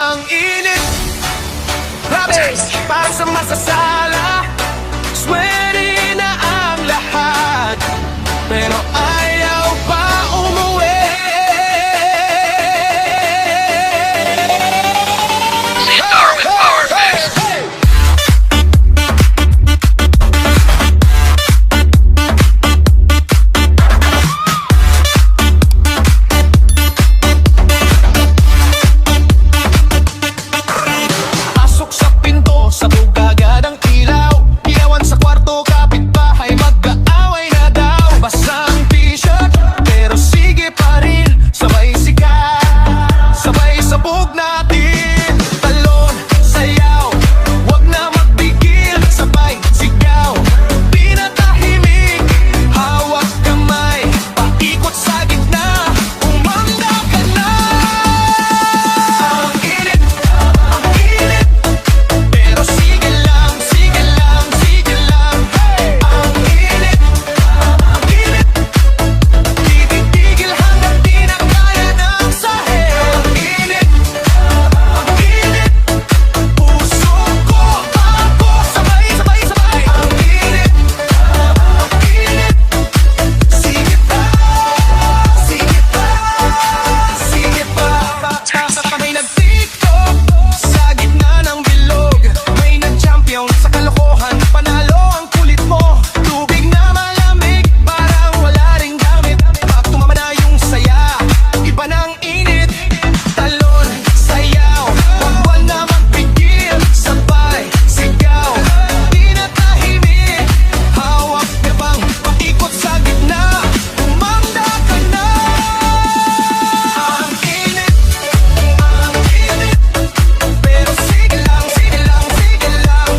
Ang init, grabe, parang sa masasala. Swerte na ang lahat, pero ayaw pa umuwi. Star with Power Fest. Pasok sa pinto, sabog agad ang ilaw. Iyawan sa kwarto, kapitbahay, mag-aaway na daw. Basa ang t-shirt, pero sige pa rin. Sabay sikat, sabay sabog natin. Talon, sayaw, wag na magpigil. Sabay sigaw, pinatahimik. Hawak kamay, paikot sa gitna. Umanda ka na. Ang init, pero sige lang, sige lang, sige lang. Ang init, titigil hanggang di na kaya ng sahig. Ang init, puso ko, ako, sabay, sabay, sabay. Ang init, sige pa, sige pa, sige pa. May nag-tiktok sa gitna ng bilog. May nag-champion sa kalokohan. Panalo ang kulit mo. Tubig na malamig, parang wala ring gamit. Pag tumama na yung saya, iba ng init. Talon, sayaw, wag na magpigil. Sabay, sigaw, di na tahimik. Hawak na bang paikot sa gitna. Umanda ka na. Ang init, pero sige lang, sige lang, sige lang.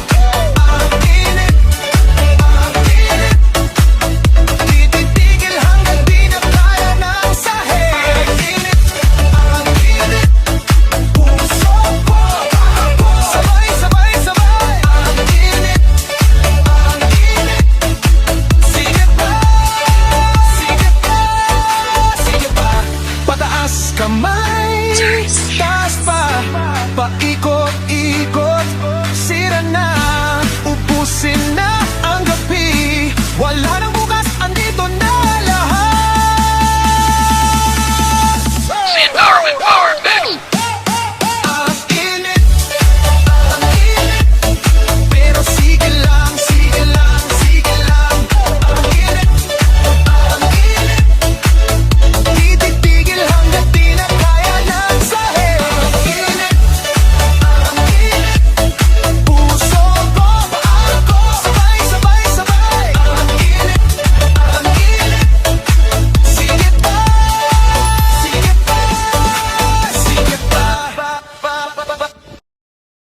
Ang init, titigil hanggang di na kaya ng sahig. Ang init, puso ko, ako, sabay, sabay, sabay. Ang init, sige pa, sige pa, sige pa. Pataas kamay, taas pa, paikot,